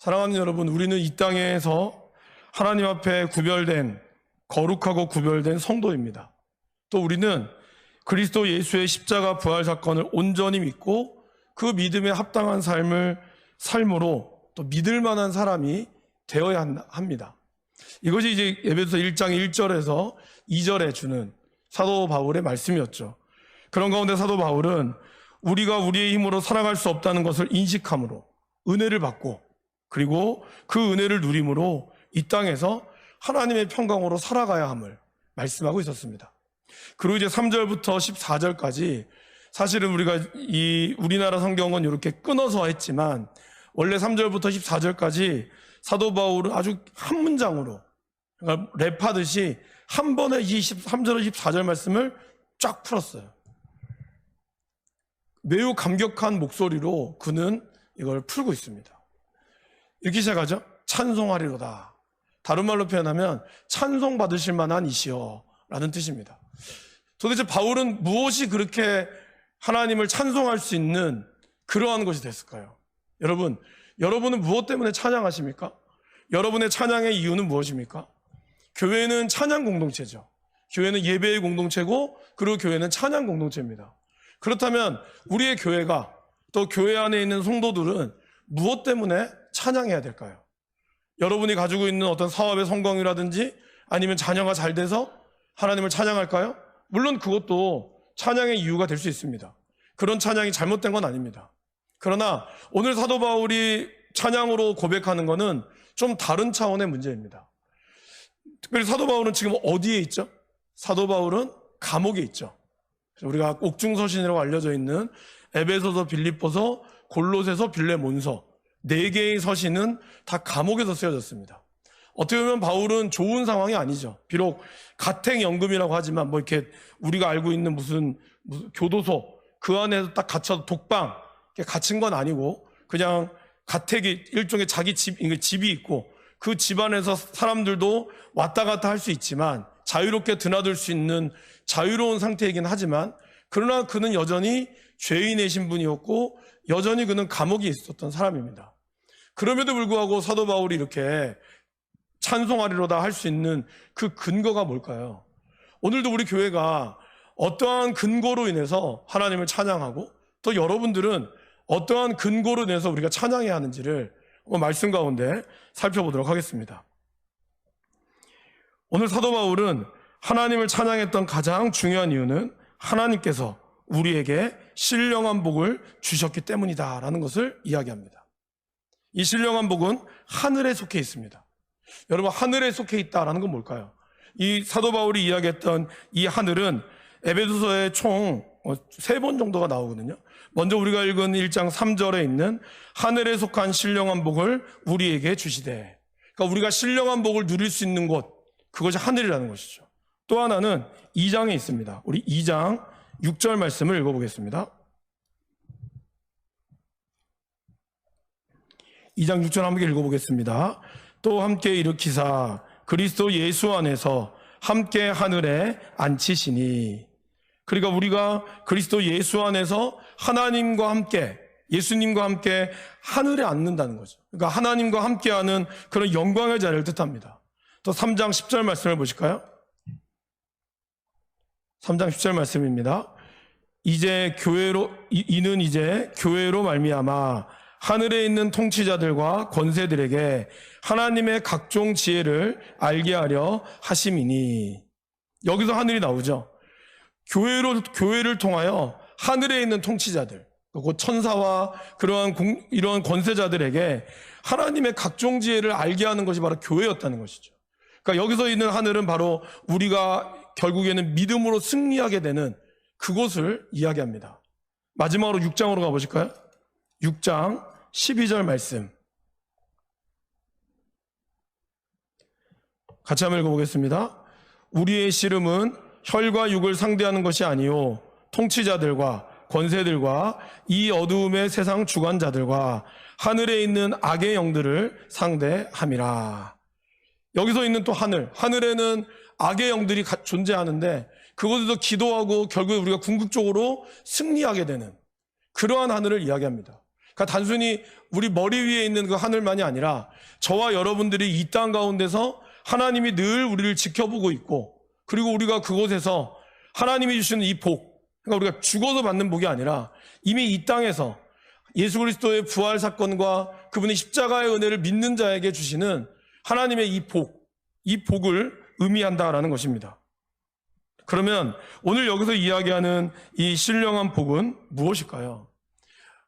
사랑하는 여러분, 우리는 이 땅에서 하나님 앞에 구별된, 거룩하고 구별된 성도입니다. 또 우리는 그리스도 예수의 십자가 부활 사건을 온전히 믿고 그 믿음에 합당한 삶으로 또 믿을 만한 사람이 되어야 합니다. 이것이 이제 에베소서 1장 1절에서 2절에 주는 사도 바울의 말씀이었죠. 그런 가운데 사도 바울은 우리가 우리의 힘으로 살아갈 수 없다는 것을 인식함으로 은혜를 받고, 그리고 그 은혜를 누림으로 이 땅에서 하나님의 평강으로 살아가야 함을 말씀하고 있었습니다. 그리고 이제 3절부터 14절까지 사실은 우리가 이 우리나라 성경은 이렇게 끊어서 했지만 원래 3절부터 14절까지 사도 바울은 아주 한 문장으로, 그러니까 랩하듯이 한 번에 23절에서 14절 말씀을 쫙 풀었어요. 매우 감격한 목소리로 그는 이걸 풀고 있습니다. 이렇게 시작하죠. 찬송하리로다. 다른 말로 표현하면 찬송 받으실 만한 이시여 라는 뜻입니다. 도대체 바울은 무엇이 그렇게 하나님을 찬송할 수 있는 그러한 것이 됐을까요? 여러분은 무엇 때문에 찬양하십니까? 여러분의 찬양의 이유는 무엇입니까? 교회는 찬양 공동체죠. 교회는 예배의 공동체고, 그리고 교회는 찬양 공동체입니다. 그렇다면 우리의 교회가, 또 교회 안에 있는 성도들은 무엇 때문에 찬양해야 될까요? 여러분이 가지고 있는 어떤 사업의 성공이라든지 아니면 자녀가 잘 돼서 하나님을 찬양할까요? 물론 그것도 찬양의 이유가 될 수 있습니다. 그런 찬양이 잘못된 건 아닙니다. 그러나 오늘 사도 바울이 찬양으로 고백하는 것은 좀 다른 차원의 문제입니다. 특별히 사도 바울은 지금 어디에 있죠? 사도 바울은 감옥에 있죠. 우리가 옥중서신이라고 알려져 있는 에베소서, 빌립보서, 골로새서, 빌레몬서 4개의 서신은 다 감옥에서 쓰여졌습니다. 어떻게 보면 바울은 좋은 상황이 아니죠. 비록 가택연금이라고 하지만 뭐 이렇게 우리가 알고 있는 무슨 교도소 그 안에서 딱 갇혀서 독방 갇힌 건 아니고, 그냥 가택이 일종의 자기 집이 있고 그 집 안에서 사람들도 왔다 갔다 할 수 있지만 자유롭게 드나들 수 있는 자유로운 상태이긴 하지만, 그러나 그는 여전히 죄인의 신분이었고 여전히 그는 감옥에 있었던 사람입니다. 그럼에도 불구하고 사도 바울이 이렇게 찬송하리로다 할 수 있는 그 근거가 뭘까요? 오늘도 우리 교회가 어떠한 근거로 인해서 하나님을 찬양하고, 또 여러분들은 어떠한 근거로 인해서 우리가 찬양해야 하는지를 말씀 가운데 살펴보도록 하겠습니다. 오늘 사도 바울은 하나님을 찬양했던 가장 중요한 이유는 하나님께서 우리에게 신령한 복을 주셨기 때문이다라는 것을 이야기합니다. 이 신령한 복은 하늘에 속해 있습니다. 여러분, 하늘에 속해 있다라는 건 뭘까요? 이 사도 바울이 이야기했던 이 하늘은 에베소서에 총 3번 정도가 나오거든요. 먼저 우리가 읽은 1장 3절에 있는 하늘에 속한 신령한 복을 우리에게 주시되, 그러니까 우리가 신령한 복을 누릴 수 있는 곳, 그것이 하늘이라는 것이죠. 또 하나는 2장에 있습니다. 우리 2장 6절 말씀을 읽어보겠습니다. 2장 6절 함께 읽어보겠습니다. 또 함께 일으키사 그리스도 예수 안에서 함께 하늘에 앉히시니. 그러니까 우리가 그리스도 예수 안에서 하나님과 함께, 예수님과 함께 하늘에 앉는다는 거죠. 그러니까 하나님과 함께하는 그런 영광의 자리를 뜻합니다. 또 3장 10절 말씀을 보실까요? 3장 10절 말씀입니다. 이는 이제 교회로 말미암아 하늘에 있는 통치자들과 권세들에게 하나님의 각종 지혜를 알게 하려 하심이니. 여기서 하늘이 나오죠. 교회를 통하여 하늘에 있는 통치자들, 곧 천사와 이러한 권세자들에게 하나님의 각종 지혜를 알게 하는 것이 바로 교회였다는 것이죠. 그러니까 여기서 있는 하늘은 바로 우리가 결국에는 믿음으로 승리하게 되는 그곳을 이야기합니다. 마지막으로 6장으로 가보실까요? 6장 12절 말씀 같이 한번 읽어보겠습니다. 우리의 씨름은 혈과 육을 상대하는 것이 아니요 통치자들과 권세들과 이 어두움의 세상 주관자들과 하늘에 있는 악의 영들을 상대함이라. 여기서 있는 또 하늘에는 악의 영들이 존재하는데 그것에서 기도하고 결국에 우리가 궁극적으로 승리하게 되는 그러한 하늘을 이야기합니다. 그러니까 단순히 우리 머리 위에 있는 그 하늘만이 아니라 저와 여러분들이 이 땅 가운데서 하나님이 늘 우리를 지켜보고 있고, 그리고 우리가 그곳에서 하나님이 주시는 이 복, 그러니까 우리가 죽어서 받는 복이 아니라 이미 이 땅에서 예수 그리스도의 부활 사건과 그분의 십자가의 은혜를 믿는 자에게 주시는 하나님의 이 복을 의미한다라는 것입니다. 그러면 오늘 여기서 이야기하는 이 신령한 복은 무엇일까요?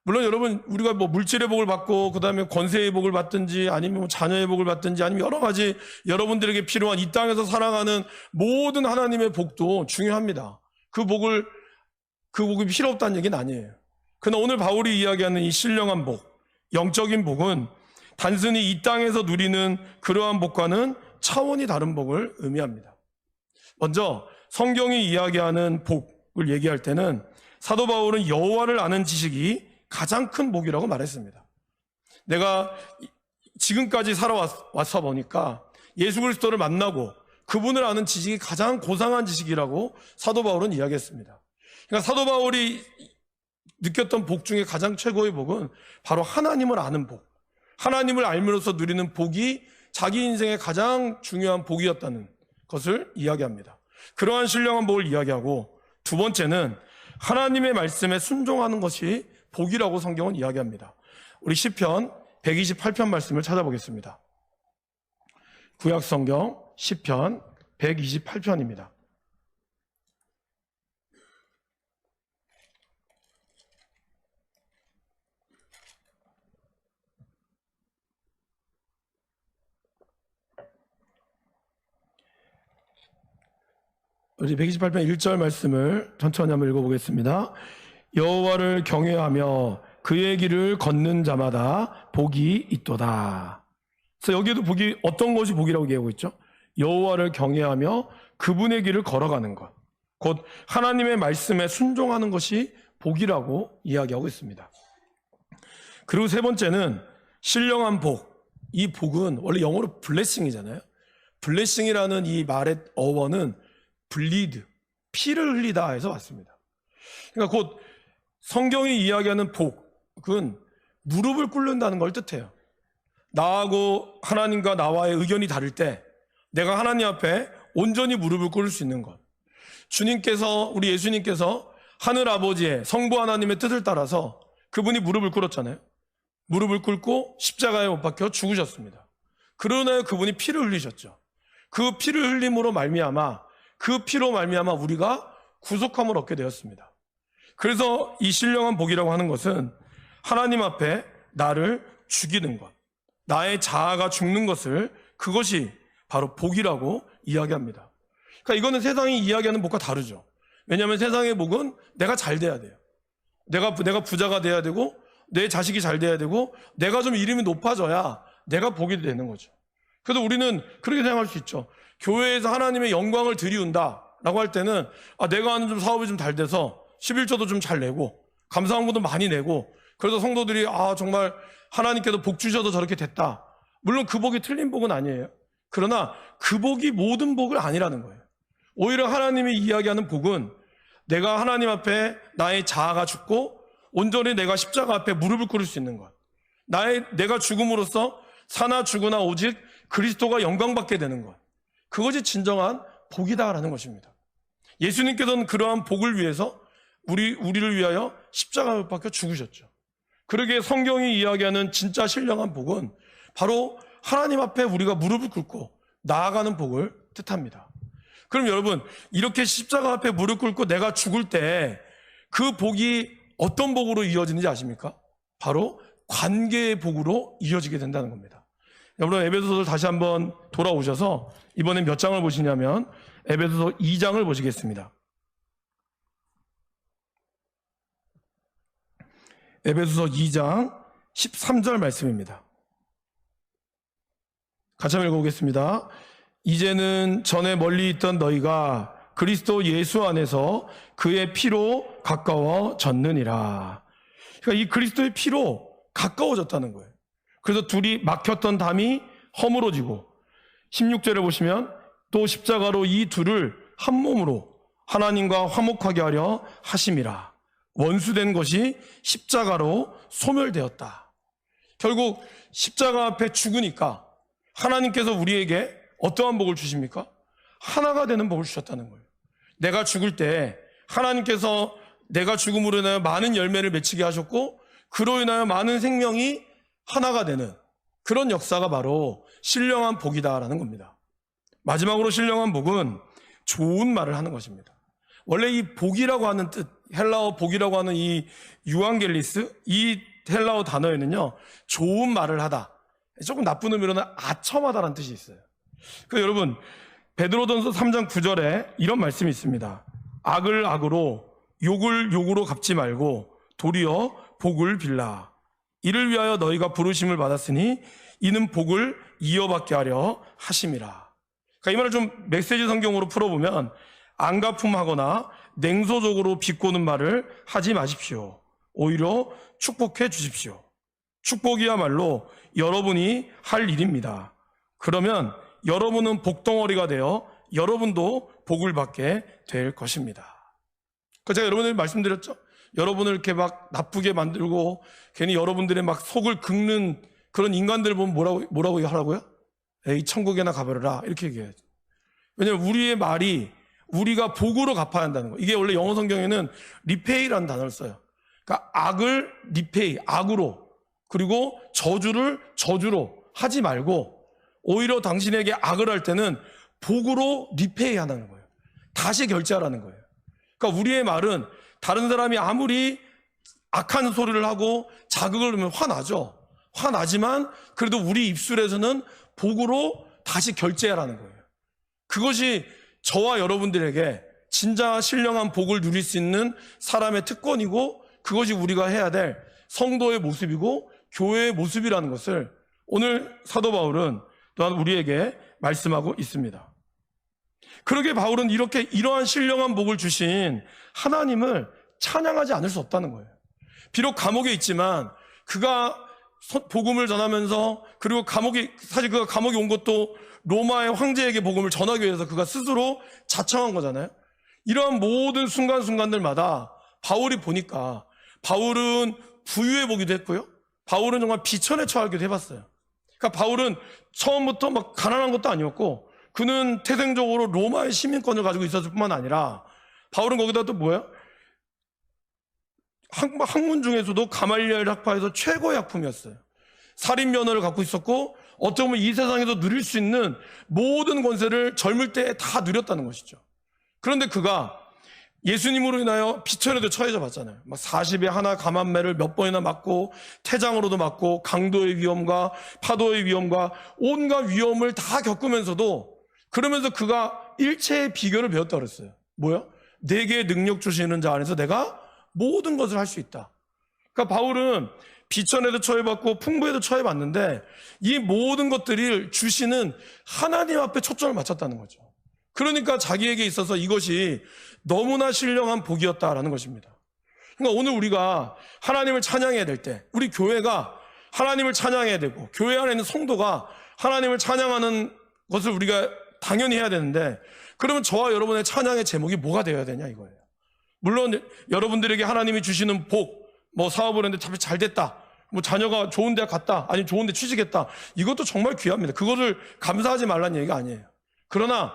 물론 여러분, 우리가 뭐 물질의 복을 받고 그 다음에 권세의 복을 받든지 아니면 뭐 자녀의 복을 받든지 아니면 여러 가지 여러분들에게 필요한 이 땅에서 살아가는 모든 하나님의 복도 중요합니다. 그 복이 필요 없다는 얘기는 아니에요. 그러나 오늘 바울이 이야기하는 이 신령한 복, 영적인 복은 단순히 이 땅에서 누리는 그러한 복과는 차원이 다른 복을 의미합니다. 먼저 성경이 이야기하는 복을 얘기할 때는 사도 바울은 여호와를 아는 지식이 가장 큰 복이라고 말했습니다. 내가 지금까지 살아왔어 보니까 예수 그리스도를 만나고 그분을 아는 지식이 가장 고상한 지식이라고 사도 바울은 이야기했습니다. 그러니까 사도 바울이 느꼈던 복 중에 가장 최고의 복은 바로 하나님을 아는 복, 하나님을 알므로써 누리는 복이 자기 인생의 가장 중요한 복이었다는 것을 이야기합니다. 그러한 신령한 복을 이야기하고, 두 번째는 하나님의 말씀에 순종하는 것이 복이라고 성경은 이야기합니다. 우리 시편 128편 말씀을 찾아보겠습니다. 구약 성경 시편 128편입니다. 우리 128편 1절 말씀을 천천히 한번 읽어보겠습니다. 여호와를 경외하며 그의 길을 걷는 자마다 복이 있도다. 그래서 여기에도 복이, 어떤 것이 복이라고 얘기하고 있죠? 여호와를 경외하며 그분의 길을 걸어가는 것, 곧 하나님의 말씀에 순종하는 것이 복이라고 이야기하고 있습니다. 그리고 세 번째는 신령한 복. 이 복은 원래 영어로 블레싱이잖아요. 블레싱이라는 이 말의 어원은 블리드, 피를 흘리다 해서 왔습니다. 그러니까 곧 성경이 이야기하는 복은 무릎을 꿇는다는 걸 뜻해요. 나하고 하나님과 나와의 의견이 다를 때 내가 하나님 앞에 온전히 무릎을 꿇을 수 있는 것. 우리 예수님께서 하늘 아버지의 성부 하나님의 뜻을 따라서 그분이 무릎을 꿇었잖아요. 무릎을 꿇고 십자가에 못 박혀 죽으셨습니다. 그러나 그분이 피를 흘리셨죠. 그 피를 흘림으로 말미암아, 그 피로 말미암아 우리가 구속함을 얻게 되었습니다. 그래서 이 신령한 복이라고 하는 것은 하나님 앞에 나를 죽이는 것, 나의 자아가 죽는 것을, 그것이 바로 복이라고 이야기합니다. 그러니까 이거는 세상이 이야기하는 복과 다르죠. 왜냐하면 세상의 복은 내가 잘 돼야 돼요. 내가 부자가 돼야 되고, 내 자식이 잘 돼야 되고, 내가 좀 이름이 높아져야 내가 복이 되는 거죠. 그래서 우리는 그렇게 생각할 수 있죠. 교회에서 하나님의 영광을 드리운다라고 할 때는 내가 하는 좀 사업이 좀 잘 돼서 11조도 좀 잘 내고 감사한것도 많이 내고, 그래서 성도들이 정말 하나님께서 복 주셔서 저렇게 됐다. 물론 그 복이 틀린 복은 아니에요. 그러나 그 복이 모든 복은 아니라는 거예요. 오히려 하나님이 이야기하는 복은 내가 하나님 앞에 나의 자아가 죽고 온전히 내가 십자가 앞에 무릎을 꿇을 수 있는 것, 내가 죽음으로써 사나 죽으나 오직 그리스도가 영광받게 되는 것, 그것이 진정한 복이다라는 것입니다. 예수님께서는 그러한 복을 위해서 우리를 위하여 십자가를 박혀 죽으셨죠. 그러기에 성경이 이야기하는 진짜 신령한 복은 바로 하나님 앞에 우리가 무릎을 꿇고 나아가는 복을 뜻합니다. 그럼 여러분, 이렇게 십자가 앞에 무릎 꿇고 내가 죽을 때 그 복이 어떤 복으로 이어지는지 아십니까? 바로 관계의 복으로 이어지게 된다는 겁니다. 여러분, 에베소서를 다시 한번 돌아오셔서 이번엔 몇 장을 보시냐면 에베소서 2장을 보시겠습니다. 에베소서 2장 13절 말씀입니다. 같이 한번 읽어보겠습니다. 이제는 전에 멀리 있던 너희가 그리스도 예수 안에서 그의 피로 가까워졌느니라. 그러니까 이 그리스도의 피로 가까워졌다는 거예요. 그래서 둘이 막혔던 담이 허물어지고, 16절에 보시면 또 십자가로 이 둘을 한 몸으로 하나님과 화목하게 하려 하심이라. 원수된 것이 십자가로 소멸되었다. 결국 십자가 앞에 죽으니까 하나님께서 우리에게 어떠한 복을 주십니까? 하나가 되는 복을 주셨다는 거예요. 내가 죽을 때 하나님께서 내가 죽음으로 인하여 많은 열매를 맺히게 하셨고, 그로 인하여 많은 생명이 하나가 되는 그런 역사가 바로 신령한 복이다라는 겁니다. 마지막으로 신령한 복은 좋은 말을 하는 것입니다. 원래 이 복이라고 하는 뜻, 헬라어 복이라고 하는 이 유앙겔리스, 이 헬라어 단어에는요, 좋은 말을 하다, 조금 나쁜 의미로는 아첨하다라는 뜻이 있어요. 여러분, 베드로전서 3장 9절에 이런 말씀이 있습니다. 악을 악으로 욕을 욕으로 갚지 말고 도리어 복을 빌라. 이를 위하여 너희가 부르심을 받았으니 이는 복을 이어받게 하려 하심이라. 이 말을 좀 메시지 성경으로 풀어보면, 안가품하거나 냉소적으로 비꼬는 말을 하지 마십시오. 오히려 축복해 주십시오. 축복이야말로 여러분이 할 일입니다. 그러면 여러분은 복덩어리가 되어 여러분도 복을 받게 될 것입니다. 제가 여러분들 말씀드렸죠? 여러분을 이렇게 막 나쁘게 만들고 괜히 여러분들의 막 속을 긁는 그런 인간들 보면 뭐라고 하라고요? 에이, 천국에나 가버려라, 이렇게 얘기해야죠. 왜냐하면 우리의 말이 우리가 복으로 갚아야 한다는 거예요. 이게 원래 영어 성경에는 리페이라는 단어를 써요. 그러니까 악을 리페이, 악으로, 그리고 저주를 저주로 하지 말고 오히려 당신에게 악을 할 때는 복으로 리페이 하는 거예요. 다시 결제하라는 거예요. 그러니까 우리의 말은 다른 사람이 아무리 악한 소리를 하고 자극을 하면 화나죠. 화나지만 그래도 우리 입술에서는 복으로 다시 결제하라는 거예요. 그것이 저와 여러분들에게 진짜 신령한 복을 누릴 수 있는 사람의 특권이고, 그것이 우리가 해야 될 성도의 모습이고 교회의 모습이라는 것을 오늘 사도 바울은 또한 우리에게 말씀하고 있습니다. 그러게 바울은 이러한 신령한 복을 주신 하나님을 찬양하지 않을 수 없다는 거예요. 비록 감옥에 있지만 그가 복음을 전하면서, 그리고 사실 그가 감옥에 온 것도 로마의 황제에게 복음을 전하기 위해서 그가 스스로 자청한 거잖아요. 이러한 모든 순간순간들마다 바울이 보니까 바울은 부유해 보기도 했고요, 바울은 정말 비천에 처하기도 해봤어요. 그러니까 바울은 처음부터 막 가난한 것도 아니었고, 그는 태생적으로 로마의 시민권을 가지고 있었을 뿐만 아니라, 바울은 거기다 또 뭐예요? 학문 중에서도 가말리엘 학파에서 최고의 학품이었어요. 살인 면허를 갖고 있었고, 어떻게 보면 이 세상에서 누릴 수 있는 모든 권세를 젊을 때 다 누렸다는 것이죠. 그런데 그가 예수님으로 인하여 비천에도 처해져 봤잖아요. 막 40에 하나 감한매를 몇 번이나 맞고, 태장으로도 맞고, 강도의 위험과 파도의 위험과 온갖 위험을 다 겪으면서도, 그러면서 그가 일체의 비결을 배웠다고 그랬어요. 뭐야? 내게 능력 주시는 자 안에서 내가 모든 것을 할 수 있다. 그러니까 바울은 비천에도 처해봤고 풍부에도 처해봤는데 이 모든 것들을 주시는 하나님 앞에 초점을 맞췄다는 거죠. 그러니까 자기에게 있어서 이것이 너무나 신령한 복이었다라는 것입니다. 그러니까 오늘 우리가 하나님을 찬양해야 될 때, 우리 교회가 하나님을 찬양해야 되고, 교회 안에 있는 성도가 하나님을 찬양하는 것을 우리가 당연히 해야 되는데, 그러면 저와 여러분의 찬양의 제목이 뭐가 되어야 되냐 이거예요. 물론 여러분들에게 하나님이 주시는 복, 뭐 사업을 했는데 잘 됐다, 뭐 자녀가 좋은 데 갔다, 아니면 좋은 데 취직했다, 이것도 정말 귀합니다. 그것을 감사하지 말라는 얘기가 아니에요. 그러나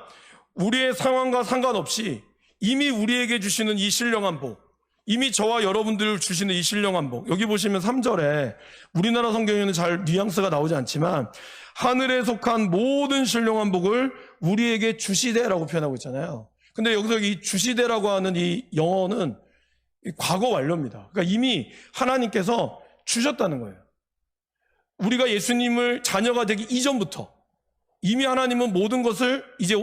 우리의 상황과 상관없이 이미 우리에게 주시는 이 신령한 복, 이미 저와 여러분들 주시는 이 신령한 복, 여기 보시면 3절에 우리나라 성경에는 잘 뉘앙스가 나오지 않지만 하늘에 속한 모든 신령한 복을 우리에게 주시되라고 표현하고 있잖아요. 근데 여기서 이 주시되라고 하는 이 영어는 과거 완료입니다. 그러니까 이미 하나님께서 주셨다는 거예요. 우리가 예수님을 자녀가 되기 이전부터 이미 하나님은 모든 것을, 이제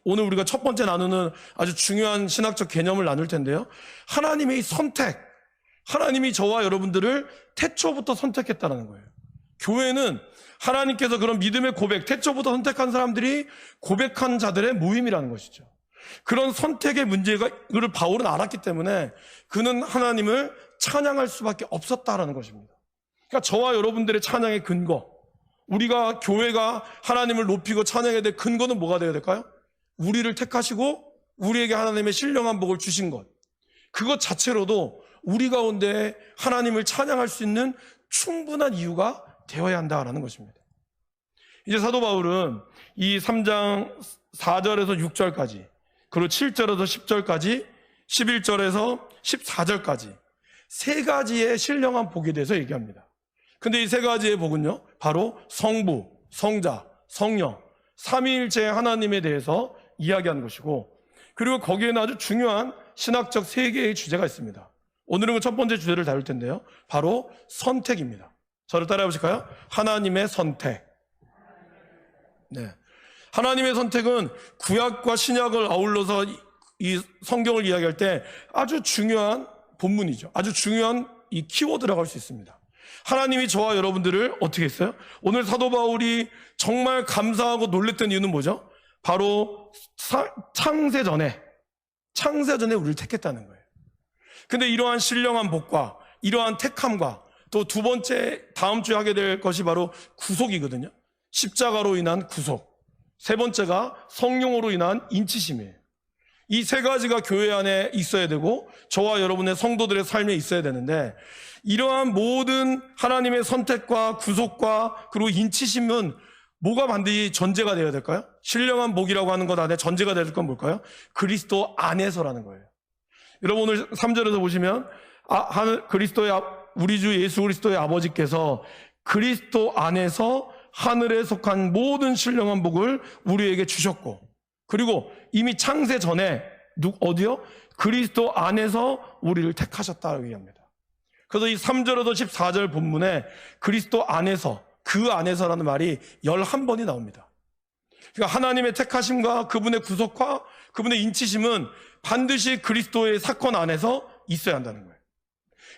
오늘 우리가 첫 번째 나누는 아주 중요한 신학적 개념을 나눌 텐데요, 하나님의 선택, 하나님이 저와 여러분들을 태초부터 선택했다는 거예요. 교회는 하나님께서 그런 믿음의 고백, 태초부터 선택한 사람들이 고백한 자들의 모임이라는 것이죠. 그런 선택의 문제를 바울은 알았기 때문에 그는 하나님을 찬양할 수밖에 없었다라는 것입니다. 그러니까 저와 여러분들의 찬양의 근거, 우리가 교회가 하나님을 높이고 찬양해야 될 근거는 뭐가 되어야 될까요? 우리를 택하시고 우리에게 하나님의 신령한 복을 주신 것, 그것 자체로도 우리 가운데 하나님을 찬양할 수 있는 충분한 이유가 되어야 한다라는 것입니다. 이제 사도 바울은 이 3장 4절에서 6절까지, 그리고 7절에서 10절까지, 11절에서 14절까지 세 가지의 신령한 복에 대해서 얘기합니다. 근데 이 세 가지의 복은요, 바로 성부, 성자, 성령, 삼위일체 하나님에 대해서 이야기하는 것이고, 그리고 거기에는 아주 중요한 신학적 세 개의 주제가 있습니다. 오늘은 그 첫 번째 주제를 다룰 텐데요, 바로 선택입니다. 저를 따라해 보실까요? 하나님의 선택. 네. 하나님의 선택은 구약과 신약을 아울러서 이 성경을 이야기할 때 아주 중요한 본문이죠. 아주 중요한 이 키워드라고 할 수 있습니다. 하나님이 저와 여러분들을 어떻게 했어요? 오늘 사도 바울이 정말 감사하고 놀랬던 이유는 뭐죠? 바로 창세 전에 우리를 택했다는 거예요. 근데 이러한 신령한 복과 이러한 택함과 또 두 번째 다음 주에 하게 될 것이 바로 구속이거든요. 십자가로 인한 구속. 세 번째가 성령으로 인한 인치심이에요. 이 세 가지가 교회 안에 있어야 되고 저와 여러분의 성도들의 삶에 있어야 되는데, 이러한 모든 하나님의 선택과 구속과 그리고 인치심은 뭐가 반드시 전제가 되어야 될까요? 신령한 복이라고 하는 것 안에 전제가 될 건 뭘까요? 그리스도 안에서라는 거예요. 여러분 오늘 3절에서 보시면 그리스도의 우리 주 예수 그리스도의 아버지께서 그리스도 안에서 하늘에 속한 모든 신령한 복을 우리에게 주셨고, 그리고 이미 창세 전에 어디요? 그리스도 안에서 우리를 택하셨다고 얘기합니다. 그래서 이 3절에서 14절 본문에 그리스도 안에서, 그 안에서라는 말이 11번이 나옵니다. 그러니까 하나님의 택하심과 그분의 구속과 그분의 인치심은 반드시 그리스도의 사건 안에서 있어야 한다는 거예요.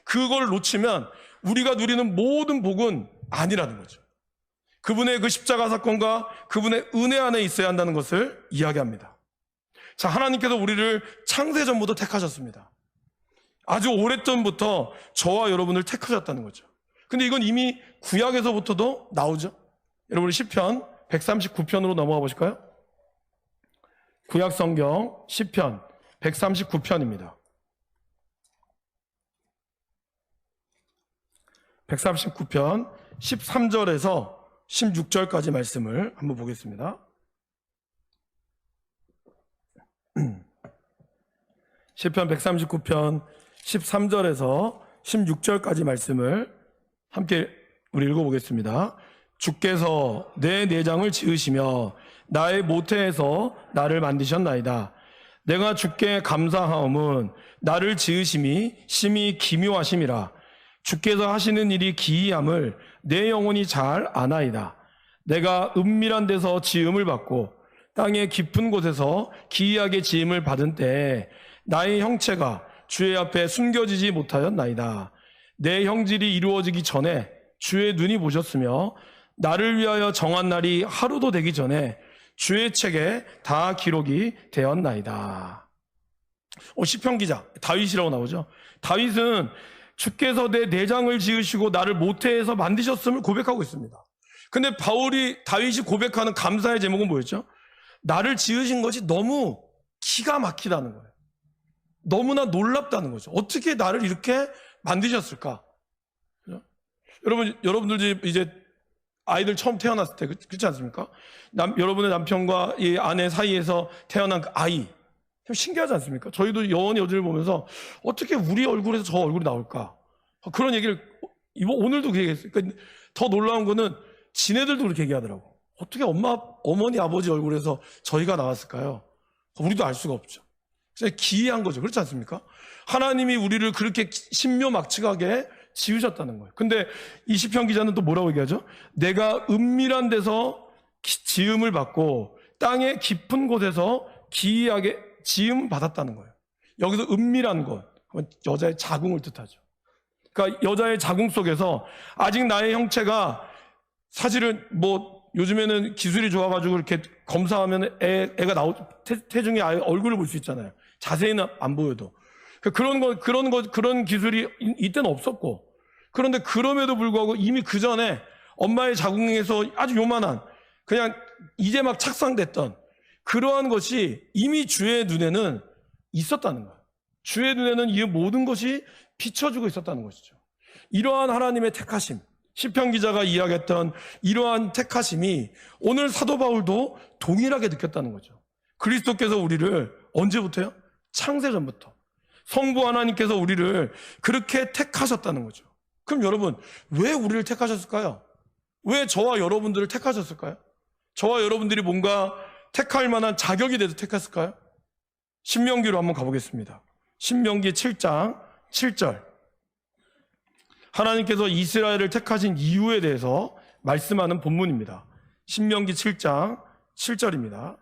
그걸 놓치면 우리가 누리는 모든 복은 아니라는 거죠. 그분의 그 십자가 사건과 그분의 은혜 안에 있어야 한다는 것을 이야기합니다. 자, 하나님께서 우리를 창세전부터 택하셨습니다. 아주 오랫전부터 저와 여러분을 택하셨다는 거죠. 근데 이건 이미 구약에서부터도 나오죠. 여러분 시편 139편으로 넘어가 보실까요? 구약 성경 시편 139편입니다. 139편 13절에서 16절까지 말씀을 한번 보겠습니다. 시편 139편 13절에서 16절까지 말씀을 함께 우리 읽어보겠습니다. 주께서 내 내장을 지으시며 나의 모태에서 나를 만드셨나이다. 내가 주께 감사하옴은 나를 지으심이 심히 기묘하심이라. 주께서 하시는 일이 기이함을 내 영혼이 잘 아나이다. 내가 은밀한 데서 지음을 받고 땅의 깊은 곳에서 기이하게 지음을 받은 때에 나의 형체가 주의 앞에 숨겨지지 못하였나이다. 내 형질이 이루어지기 전에 주의 눈이 보셨으며 나를 위하여 정한 날이 하루도 되기 전에 주의 책에 다 기록이 되었나이다. 시편 기자 다윗이라고 나오죠. 다윗은 주께서 내 내장을 지으시고 나를 모태에서 만드셨음을 고백하고 있습니다. 근데 다윗이 고백하는 감사의 제목은 뭐였죠? 나를 지으신 것이 너무 기가 막히다는 거예요. 너무나 놀랍다는 거죠. 어떻게 나를 이렇게 만드셨을까? 여러분들 이제 아이들 처음 태어났을 때 그렇지 않습니까? 여러분의 남편과 이 아내 사이에서 태어난 그 아이, 참 신기하지 않습니까? 저희도 여원의 여주를 보면서 어떻게 우리 얼굴에서 저 얼굴이 나올까? 그런 얘기를 오늘도 그 얘기했어요. 그러니까 더 놀라운 거는 지네들도 그렇게 얘기하더라고. 어떻게 어머니 아버지 얼굴에서 저희가 나왔을까요? 우리도 알 수가 없죠. 그래서 기이한 거죠. 그렇지 않습니까? 하나님이 우리를 그렇게 신묘막측하게 지으셨다는 거예요. 근데 이 시편 기자는 또 뭐라고 얘기하죠? 내가 은밀한 데서 지음을 받고 땅의 깊은 곳에서 기이하게 지음 받았다는 거예요. 여기서 은밀한 것, 여자의 자궁을 뜻하죠. 그러니까 여자의 자궁 속에서 아직 나의 형체가 사실은 요즘에는 기술이 좋아가지고 이렇게 검사하면 애가 태중에 아예 얼굴을 볼 수 있잖아요. 자세히는 안 보여도. 그런 기술이 이때는 없었고, 그런데 그럼에도 불구하고 이미 그 전에 엄마의 자궁에서 아주 요만한, 그냥 이제 막 착상됐던 그러한 것이 이미 주의 눈에는 있었다는 거예요. 주의 눈에는 이 모든 것이 비춰주고 있었다는 것이죠. 이러한 하나님의 택하심, 시편 기자가 이야기했던 이러한 택하심이 오늘 사도 바울도 동일하게 느꼈다는 거죠. 그리스도께서 우리를 언제부터요? 창세전부터 성부 하나님께서 우리를 그렇게 택하셨다는 거죠. 그럼 여러분, 왜 우리를 택하셨을까요? 왜 저와 여러분들을 택하셨을까요? 저와 여러분들이 뭔가 택할 만한 자격이 돼서 택했을까요? 신명기로 한번 가보겠습니다. 신명기 7장 7절. 하나님께서 이스라엘을 택하신 이유에 대해서 말씀하는 본문입니다. 신명기 7장 7절입니다.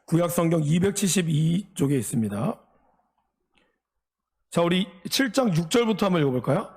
구약성경 272쪽에 있습니다. 자, 우리 7장 6절부터 한번 읽어볼까요?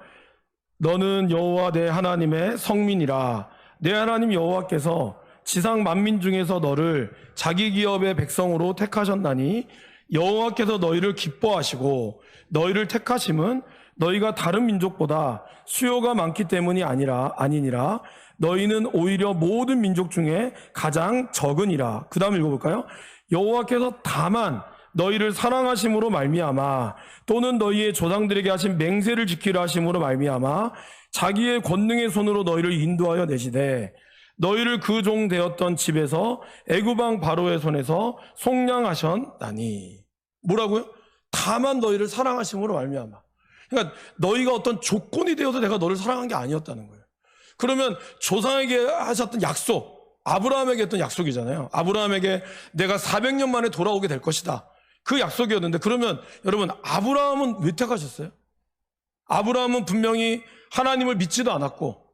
너는 여호와 내 하나님의 성민이라. 내 하나님 여호와께서 지상 만민 중에서 너를 자기 기업의 백성으로 택하셨나니 여호와께서 너희를 기뻐하시고 너희를 택하심은 너희가 다른 민족보다 수요가 많기 때문이 아니니라. 너희는 오히려 모든 민족 중에 가장 적으니라. 그 다음 읽어볼까요? 여호와께서 다만 너희를 사랑하심으로 말미암아 또는 너희의 조상들에게 하신 맹세를 지키려 하심으로 말미암아 자기의 권능의 손으로 너희를 인도하여 내시되 너희를 그 종 되었던 집에서 애굽 왕 바로의 손에서 속량하셨나니. 뭐라고요? 다만 너희를 사랑하심으로 말미암아. 그러니까 너희가 어떤 조건이 되어서 내가 너를 사랑한 게 아니었다는 거예요. 그러면 조상에게 하셨던 약속, 아브라함에게 했던 약속이잖아요. 아브라함에게 내가 400년 만에 돌아오게 될 것이다. 그 약속이었는데, 그러면 여러분, 아브라함은 왜 택하셨어요? 아브라함은 분명히 하나님을 믿지도 않았고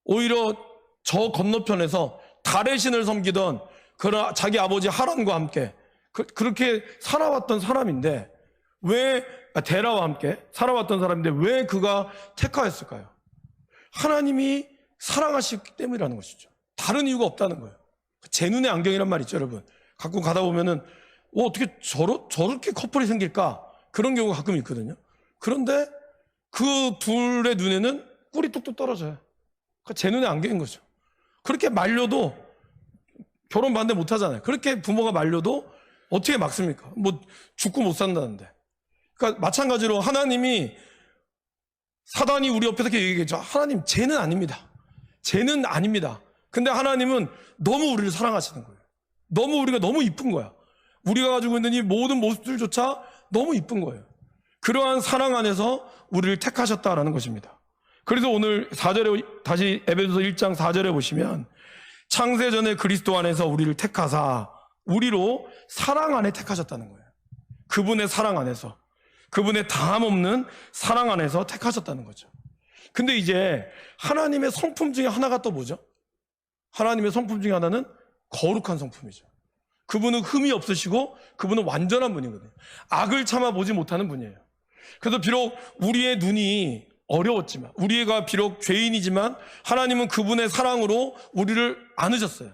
오히려 저 건너편에서 달의 신을 섬기던 그런 자기 아버지 하란과 함께 그렇게 살아왔던 사람인데 데라와 함께 살아왔던 사람인데 왜 그가 택하였을까요? 하나님이 사랑하시기 때문이라는 것이죠. 다른 이유가 없다는 거예요. 제 눈의 안경이란 말 있죠, 여러분. 가끔 가다 보면은 어떻게 저렇게 커플이 생길까? 그런 경우가 가끔 있거든요. 그런데 그 둘의 눈에는 꿀이 뚝뚝 떨어져요. 제 눈의 안경인 거죠. 그렇게 말려도 결혼 반대 못 하잖아요. 그렇게 부모가 말려도 어떻게 막습니까? 뭐 죽고 못 산다는데. 그러니까 마찬가지로 하나님이 사단이 우리 옆에서 이렇게 얘기했죠. 하나님, 쟤는 아닙니다. 쟤는 아닙니다. 근데 하나님은 너무 우리를 사랑하시는 거예요. 우리가 너무 이쁜 거야. 우리가 가지고 있는 이 모든 모습들조차 너무 이쁜 거예요. 그러한 사랑 안에서 우리를 택하셨다라는 것입니다. 그래서 오늘 4절에 다시 에베소서 1장 4절에 보시면 창세전에 그리스도 안에서 우리를 택하사 우리로 사랑 안에 택하셨다는 거예요. 그분의 사랑 안에서, 그분의 다함없는 사랑 안에서 택하셨다는 거죠. 근데 이제 하나님의 성품 중에 하나가 또 뭐죠? 하나님의 성품 중에 하나는 거룩한 성품이죠. 그분은 흠이 없으시고 그분은 완전한 분이거든요. 악을 참아보지 못하는 분이에요. 그래서 비록 우리의 눈이 어려웠지만, 우리가 비록 죄인이지만 하나님은 그분의 사랑으로 우리를 안으셨어요.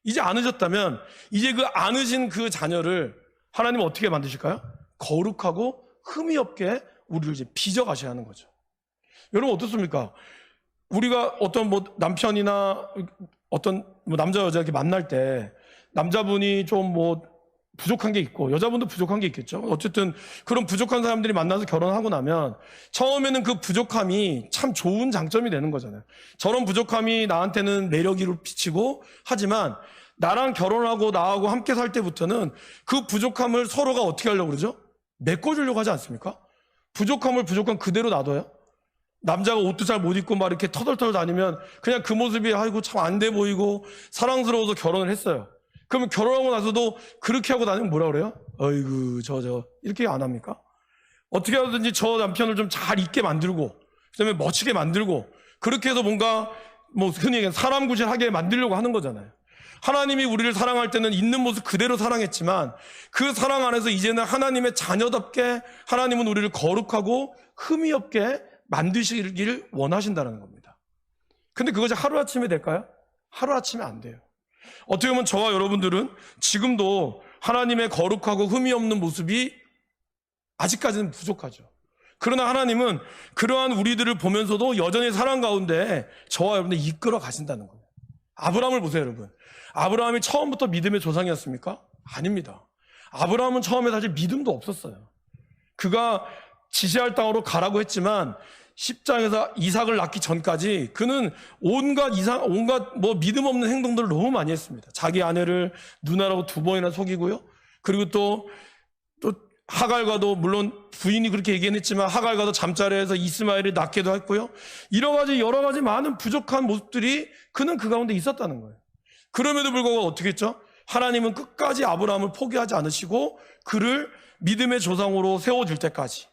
이제 안으셨다면 이제 그 안으신 그 자녀를 하나님은 어떻게 만드실까요? 거룩하고 흠이 없게 우리를 이제 빚어가셔야 하는 거죠. 여러분 어떻습니까? 우리가 어떤 남편이나 어떤 남자 여자 이렇게 만날 때 남자분이 좀 부족한 게 있고 여자분도 부족한 게 있겠죠. 어쨌든 그런 부족한 사람들이 만나서 결혼하고 나면 처음에는 그 부족함이 참 좋은 장점이 되는 거잖아요. 저런 부족함이 나한테는 매력으로 비치고, 하지만 나랑 결혼하고 나하고 함께 살 때부터는 그 부족함을 서로가 어떻게 하려고 그러죠? 메꿔주려고 하지 않습니까? 부족함을 부족한 그대로 놔둬요. 남자가 옷도 잘 못 입고 막 이렇게 터덜터덜 다니면 그냥 그 모습이 아이고 참 안 돼 보이고 사랑스러워서 결혼을 했어요. 그러면 결혼하고 나서도 그렇게 하고 다니면 뭐라 그래요? 어이구 저 이렇게 안 합니까? 어떻게 하든지 저 남편을 좀 잘 입게 만들고 그다음에 멋지게 만들고 그렇게 해서 뭔가 흔히 얘기하는 사람 구실하게 만들려고 하는 거잖아요. 하나님이 우리를 사랑할 때는 있는 모습 그대로 사랑했지만 그 사랑 안에서 이제는 하나님의 자녀답게 하나님은 우리를 거룩하고 흠이 없게 만드시길 원하신다는 겁니다. 근데 그것이 하루아침에 될까요? 하루아침에 안 돼요. 어떻게 보면 저와 여러분들은 지금도 하나님의 거룩하고 흠이 없는 모습이 아직까지는 부족하죠. 그러나 하나님은 그러한 우리들을 보면서도 여전히 사랑 가운데 저와 여러분들 이끌어 가신다는 거예요. 아브라함을 보세요, 여러분. 아브라함이 처음부터 믿음의 조상이었습니까? 아닙니다. 아브라함은 처음에 사실 믿음도 없었어요. 그가 지시할 땅으로 가라고 했지만 10장에서 이삭을 낳기 전까지 그는 온갖 믿음 없는 행동들을 너무 많이 했습니다. 자기 아내를 누나라고 2번이나 속이고요. 그리고 또 하갈과도, 물론 부인이 그렇게 얘기했지만 하갈과도 잠자리에서 이스마엘을 낳기도 했고요. 여러 가지 많은 부족한 모습들이 그는 그 가운데 있었다는 거예요. 그럼에도 불구하고 어떻게 했죠? 하나님은 끝까지 아브라함을 포기하지 않으시고 그를 믿음의 조상으로 세워줄 때까지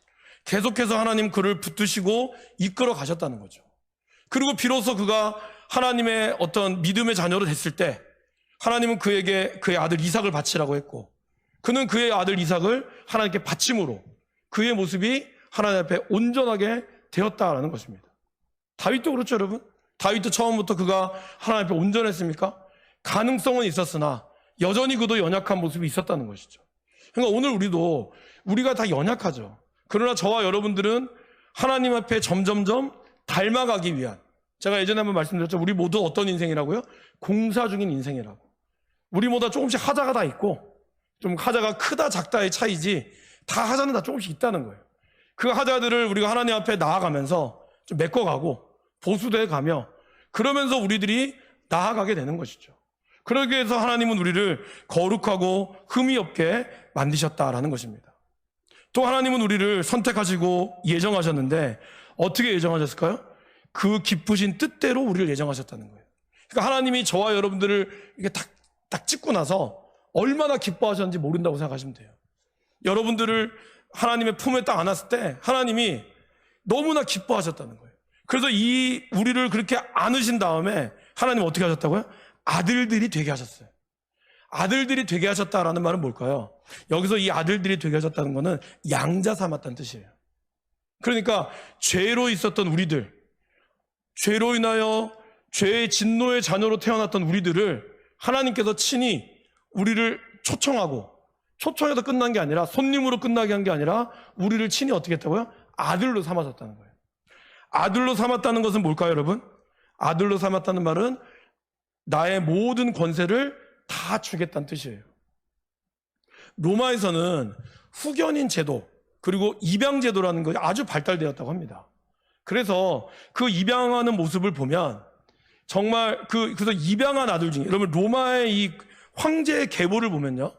계속해서 하나님 그를 붙드시고 이끌어 가셨다는 거죠. 그리고 비로소 그가 하나님의 어떤 믿음의 자녀로 됐을 때 하나님은 그에게 그의 아들 이삭을 바치라고 했고, 그는 그의 아들 이삭을 하나님께 바침으로 그의 모습이 하나님 앞에 온전하게 되었다라는 것입니다. 다윗도 그렇죠, 여러분. 다윗도 처음부터 그가 하나님 앞에 온전했습니까? 가능성은 있었으나 여전히 그도 연약한 모습이 있었다는 것이죠. 그러니까 오늘 우리가 다 연약하죠. 그러나 저와 여러분들은 하나님 앞에 점점점 닮아가기 위한, 제가 예전에 한번 말씀드렸죠. 우리 모두 어떤 인생이라고요? 공사 중인 인생이라고. 우리보다 조금씩 하자가 다 있고, 좀 하자가 크다 작다의 차이지 다 하자는 다 조금씩 있다는 거예요. 그 하자들을 우리가 하나님 앞에 나아가면서 좀 메꿔가고 보수돼 가며 그러면서 우리들이 나아가게 되는 것이죠. 그러기 위해서 하나님은 우리를 거룩하고 흠이 없게 만드셨다라는 것입니다. 또 하나님은 우리를 선택하시고 예정하셨는데 어떻게 예정하셨을까요? 그 기쁘신 뜻대로 우리를 예정하셨다는 거예요. 그러니까 하나님이 저와 여러분들을 이렇게 딱 찍고 나서 얼마나 기뻐하셨는지 모른다고 생각하시면 돼요. 여러분들을 하나님의 품에 딱 안았을 때 하나님이 너무나 기뻐하셨다는 거예요. 그래서 우리를 그렇게 안으신 다음에 하나님 어떻게 하셨다고요? 아들들이 되게 하셨어요. 아들들이 되게 하셨다라는 말은 뭘까요? 여기서 이 아들들이 되게 하셨다는 것은 양자 삼았다는 뜻이에요. 그러니까 죄로 있었던 우리들, 죄로 인하여 죄의 진노의 자녀로 태어났던 우리들을 하나님께서 친히 우리를 초청해서 끝난 게 아니라, 손님으로 끝나게 한 게 아니라 우리를 친히 어떻게 했다고요? 아들로 삼았다는 거예요. 아들로 삼았다는 것은 뭘까요, 여러분? 아들로 삼았다는 말은 나의 모든 권세를 다 주겠다는 뜻이에요. 로마에서는 후견인 제도, 그리고 입양 제도라는 것이 아주 발달되었다고 합니다. 그래서 그 입양하는 모습을 보면 정말 그래서 입양한 아들 중에, 여러분 로마의 이 황제의 계보를 보면요,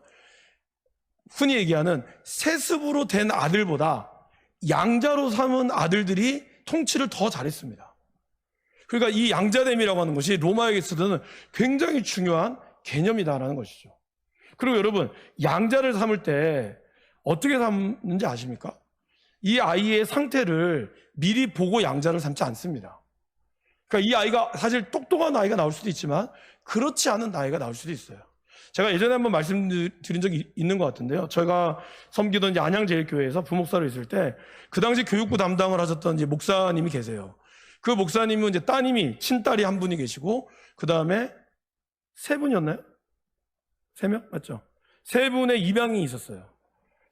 흔히 얘기하는 세습으로 된 아들보다 양자로 삼은 아들들이 통치를 더 잘했습니다. 그러니까 이 양자됨이라고 하는 것이 로마에게 있어서는 굉장히 중요한 개념이다라는 것이죠. 그리고 여러분, 양자를 삼을 때 어떻게 삼는지 아십니까? 이 아이의 상태를 미리 보고 양자를 삼지 않습니다. 그러니까 이 아이가 사실 똑똑한 아이가 나올 수도 있지만 그렇지 않은 아이가 나올 수도 있어요. 제가 예전에 한번 말씀드린 적이 있는 것 같은데요. 저희가 섬기던 이제 안양제일교회에서 부목사로 있을 때 그 당시 교육부 담당을 하셨던 이제 목사님이 계세요. 그 목사님은 이제 따님이, 친딸이 한 분이 계시고, 그 다음에 3분이었나요? 3명? 맞죠? 3분의 입양이 있었어요.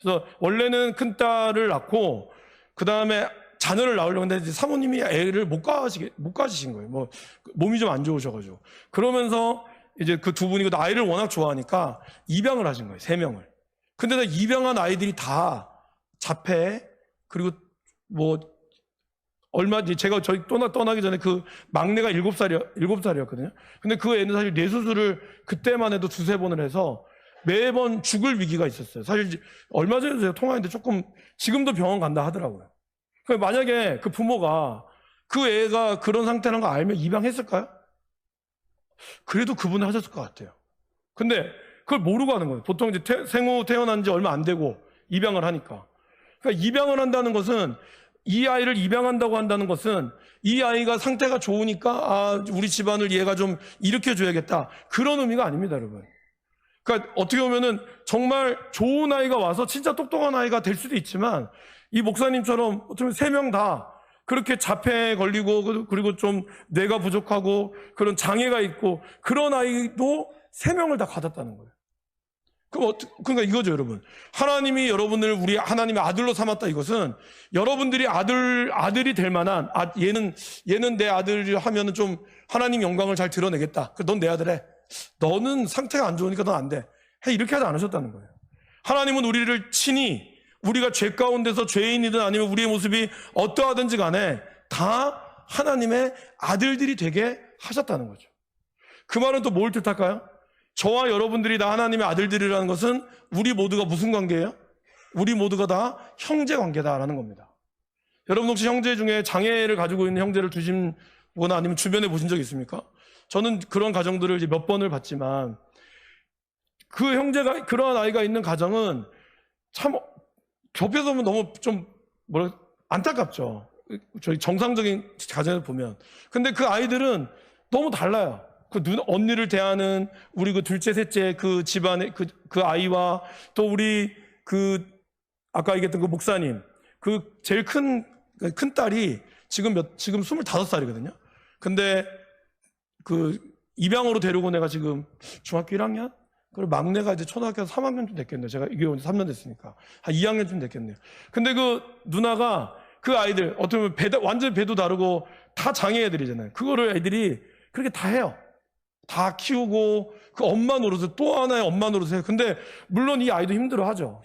그래서 원래는 큰 딸을 낳고, 그 다음에 자녀를 낳으려고 했는데 이제 사모님이 애를 못 가지신 거예요. 몸이 좀 안 좋으셔가지고. 그러면서 이제 그 2분이 아이를 워낙 좋아하니까 입양을 하신 거예요. 3명을. 근데 입양한 아이들이 다 자폐, 그리고 제가 저희 떠나기 전에 그 막내가 7살이었거든요. 근데 그 애는 사실 뇌수술을 그때만 해도 2-3번을 해서 매번 죽을 위기가 있었어요. 사실 얼마 전에 제가 통화했는데 조금 지금도 병원 간다 하더라고요. 그러니까 만약에 그 부모가 그 애가 그런 상태라는 거 알면 입양했을까요? 그래도 그분은 하셨을 것 같아요. 근데 그걸 모르고 하는 거예요. 보통 이제 생후 태어난 지 얼마 안 되고 입양을 하니까. 그러니까 입양을 한다는 것은, 이 아이를 입양한다고 한다는 것은 이 아이가 상태가 좋으니까 우리 집안을 얘가 좀 일으켜줘야겠다, 그런 의미가 아닙니다, 여러분. 그러니까 어떻게 보면은 정말 좋은 아이가 와서 진짜 똑똑한 아이가 될 수도 있지만, 이 목사님처럼 어쩌면 3명 다 그렇게 자폐에 걸리고, 그리고 좀 뇌가 부족하고 그런 장애가 있고, 그런 아이도 3명을 다 가졌다는 거예요. 그러니까 이거죠, 여러분. 하나님이 여러분을 우리 하나님의 아들로 삼았다, 이것은 여러분들이 아들이 될 만한, 얘는 내 아들을 하면은 좀 하나님 영광을 잘 드러내겠다. 넌 내 아들 해. 너는 상태가 안 좋으니까 넌 안 돼. 이렇게 하지 않으셨다는 거예요. 하나님은 우리를 친히 우리가 죄 가운데서 죄인이든 아니면 우리의 모습이 어떠하든지 간에 다 하나님의 아들들이 되게 하셨다는 거죠. 그 말은 또 뭘 뜻할까요? 저와 여러분들이 다 하나님의 아들들이라는 것은 우리 모두가 무슨 관계예요? 우리 모두가 다 형제 관계다라는 겁니다. 여러분 혹시 형제 중에 장애를 가지고 있는 형제를 두신 거나 아니면 주변에 보신 적 있습니까? 저는 그런 가정들을 이제 몇 번을 봤지만 그 형제가 그러한 아이가 있는 가정은 참 좁혀서 보면 너무 좀 안타깝죠. 저희 정상적인 가정을 보면. 근데 그 아이들은 너무 달라요. 그 언니를 대하는 우리 그 둘째, 셋째 그 집안의 그 아이와 또 우리 그 아까 얘기했던 그 목사님 그 제일 큰 딸이 지금 25살이거든요. 근데 그 입양으로 데리고 내가 지금 중학교 1학년? 그리고 막내가 이제 초등학교 3학년쯤 됐겠네요. 제가 이게 3년 됐으니까. 한 2학년쯤 됐겠네요. 근데 그 누나가 그 아이들, 어떻게 보면 완전 배도 다르고 다 장애애들이잖아요. 그거를 애들이 그렇게 다 해요. 다 키우고 그 엄마 노릇을 또 하나의 엄마 노릇을 해요. 근데 물론 이 아이도 힘들어하죠.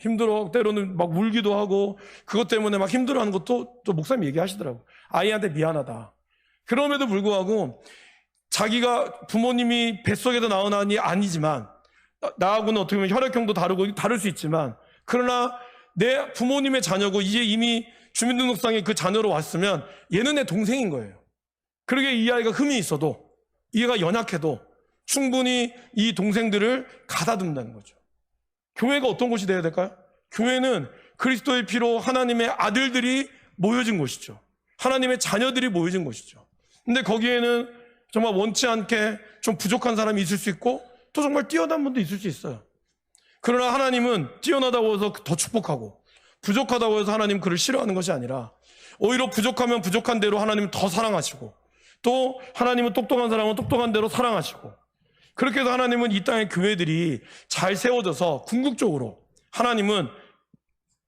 때로는 막 울기도 하고 그것 때문에 막 힘들어하는 것도 또 목사님 얘기하시더라고요. 아이한테 미안하다. 그럼에도 불구하고 자기가 부모님이 뱃속에서 나온 아이 아니지만 나하고는 어떻게 보면 혈액형도 다르고 다를 수 있지만 그러나 내 부모님의 자녀고 이제 이미 주민등록상에 그 자녀로 왔으면 얘는 내 동생인 거예요. 그러게 이 아이가 흠이 있어도 얘가 연약해도 충분히 이 동생들을 가다듬는다는 거죠. 교회가 어떤 곳이 되어야 될까요? 교회는 그리스도의 피로 하나님의 아들들이 모여진 곳이죠. 하나님의 자녀들이 모여진 곳이죠. 근데 거기에는 정말 원치 않게 좀 부족한 사람이 있을 수 있고 또 정말 뛰어난 분도 있을 수 있어요. 그러나 하나님은 뛰어나다고 해서 더 축복하고 부족하다고 해서 하나님 그를 싫어하는 것이 아니라 오히려 부족하면 부족한 대로 하나님은 더 사랑하시고 또 하나님은 똑똑한 사람은 똑똑한 대로 사랑하시고 그렇게 해서 하나님은 이 땅의 교회들이 잘 세워져서 궁극적으로 하나님은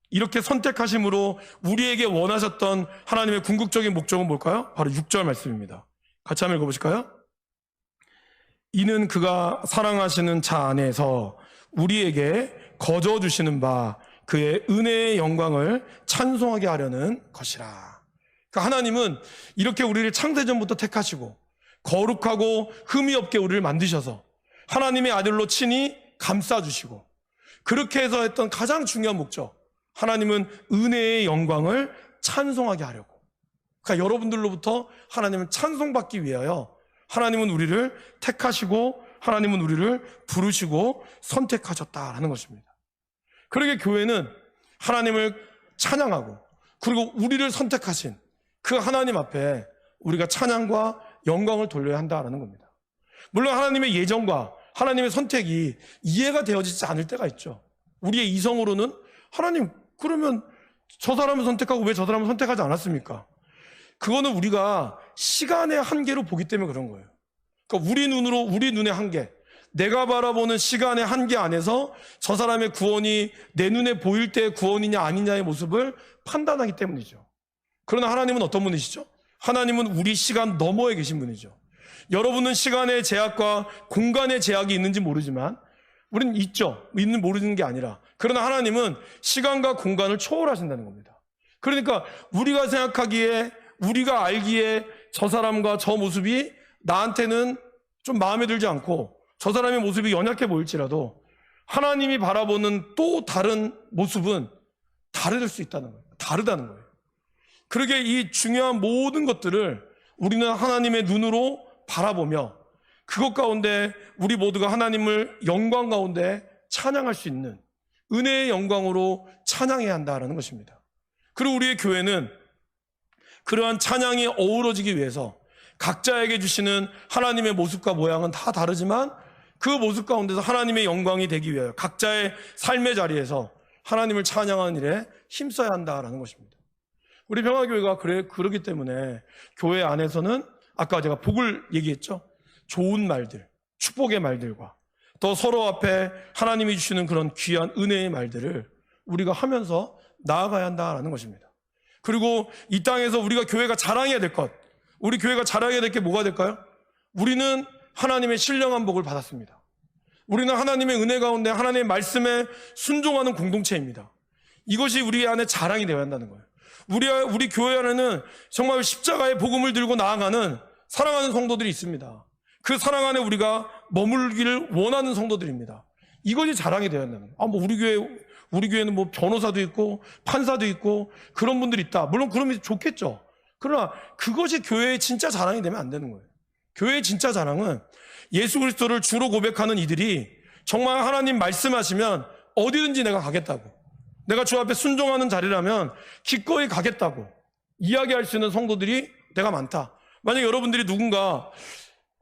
이렇게 선택하심으로 우리에게 원하셨던 하나님의 궁극적인 목적은 뭘까요? 바로 6절 말씀입니다. 같이 한번 읽어보실까요? 이는 그가 사랑하시는 자 안에서 우리에게 거저 주시는 바 그의 은혜의 영광을 찬송하게 하려는 것이라. 그러니까 하나님은 이렇게 우리를 창세전부터 택하시고 거룩하고 흠이 없게 우리를 만드셔서 하나님의 아들로 친히 감싸주시고 그렇게 해서 했던 가장 중요한 목적, 하나님은 은혜의 영광을 찬송하게 하려고. 그러니까 여러분들로부터 하나님은 찬송받기 위하여 하나님은 우리를 택하시고 하나님은 우리를 부르시고 선택하셨다라는 것입니다. 그러게 교회는 하나님을 찬양하고 그리고 우리를 선택하신 그 하나님 앞에 우리가 찬양과 영광을 돌려야 한다라는 겁니다. 물론 하나님의 예정과 하나님의 선택이 이해가 되어지지 않을 때가 있죠. 우리의 이성으로는 하나님 그러면 저 사람을 선택하고 왜 저 사람을 선택하지 않았습니까? 그거는 우리가 시간의 한계로 보기 때문에 그런 거예요. 그러니까 우리 눈의 한계, 내가 바라보는 시간의 한계 안에서 저 사람의 구원이 내 눈에 보일 때의 구원이냐 아니냐의 모습을 판단하기 때문이죠. 그러나 하나님은 어떤 분이시죠? 하나님은 우리 시간 너머에 계신 분이죠. 여러분은 시간의 제약과 공간의 제약이 있는지 모르지만 우리는 있죠. 모르는 게 아니라. 그러나 하나님은 시간과 공간을 초월하신다는 겁니다. 그러니까 우리가 생각하기에 우리가 알기에 저 사람과 저 모습이 나한테는 좀 마음에 들지 않고 저 사람의 모습이 연약해 보일지라도 하나님이 바라보는 또 다른 모습은 다를 수 있다는 거예요. 다르다는 거예요. 그러게 이 중요한 모든 것들을 우리는 하나님의 눈으로 바라보며 그것 가운데 우리 모두가 하나님을 영광 가운데 찬양할 수 있는 은혜의 영광으로 찬양해야 한다는 것입니다. 그리고 우리의 교회는 그러한 찬양이 어우러지기 위해서 각자에게 주시는 하나님의 모습과 모양은 다 다르지만 그 모습 가운데서 하나님의 영광이 되기 위하여 각자의 삶의 자리에서 하나님을 찬양하는 일에 힘써야 한다는 것입니다. 우리 평화교회가 그러기 때문에 교회 안에서는 아까 제가 복을 얘기했죠. 좋은 말들, 축복의 말들과 또 서로 앞에 하나님이 주시는 그런 귀한 은혜의 말들을 우리가 하면서 나아가야 한다는 것입니다. 그리고 이 땅에서 우리가 교회가 자랑해야 될 것, 우리 교회가 자랑해야 될 게 뭐가 될까요? 우리는 하나님의 신령한 복을 받았습니다. 우리는 하나님의 은혜 가운데 하나님의 말씀에 순종하는 공동체입니다. 이것이 우리 안에 자랑이 되어야 한다는 거예요. 우리 교회 안에는 정말 십자가의 복음을 들고 나아가는 사랑하는 성도들이 있습니다. 그 사랑 안에 우리가 머물기를 원하는 성도들입니다. 이것이 자랑이 되어야 한다는 거예요. 우리 교회는 뭐 변호사도 있고 판사도 있고 그런 분들이 있다. 물론 그러면 좋겠죠. 그러나 그것이 교회의 진짜 자랑이 되면 안 되는 거예요. 교회의 진짜 자랑은 예수 그리스도를 주로 고백하는 이들이 정말 하나님 말씀하시면 어디든지 내가 가겠다고, 내가 주 앞에 순종하는 자리라면 기꺼이 가겠다고 이야기할 수 있는 성도들이 내가 많다. 만약 여러분들이 누군가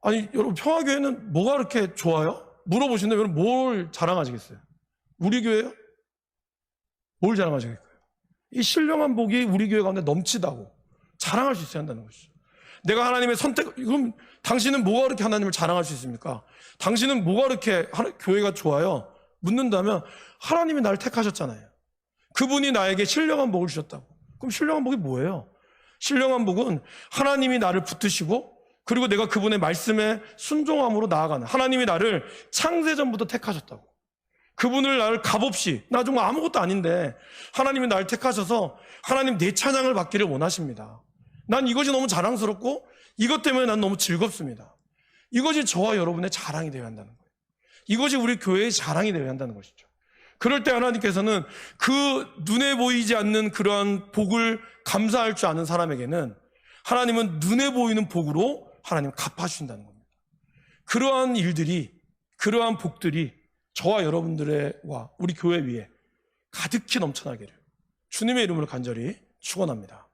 아니 여러분 평화교회는 뭐가 그렇게 좋아요? 물어보시는데 여러분 뭘 자랑하시겠어요? 우리 교회요? 뭘 자랑하시겠어요? 이 신령한 복이 우리 교회 가운데 넘치다고 자랑할 수 있어야 한다는 것이죠. 내가 하나님의 선택, 그럼 당신은 뭐가 그렇게 하나님을 자랑할 수 있습니까? 당신은 뭐가 그렇게 교회가 좋아요? 묻는다면 하나님이 나를 택하셨잖아요. 그분이 나에게 신령한 복을 주셨다고. 그럼 신령한 복이 뭐예요? 신령한 복은 하나님이 나를 붙드시고 그리고 내가 그분의 말씀에 순종함으로 나아가는, 하나님이 나를 창세전부터 택하셨다고. 그분을 나를 값없이, 나 정말 아무것도 아닌데 하나님이 나를 택하셔서 하나님 내 찬양을 받기를 원하십니다. 난 이것이 너무 자랑스럽고 이것 때문에 난 너무 즐겁습니다. 이것이 저와 여러분의 자랑이 되어야 한다는 거예요. 이것이 우리 교회의 자랑이 되어야 한다는 것이죠. 그럴 때 하나님께서는 그 눈에 보이지 않는 그러한 복을 감사할 줄 아는 사람에게는 하나님은 눈에 보이는 복으로 하나님 갚아주신다는 겁니다. 그러한 일들이, 그러한 복들이 저와 여러분들과 우리 교회 위에 가득히 넘쳐나기를 주님의 이름으로 간절히 축원합니다.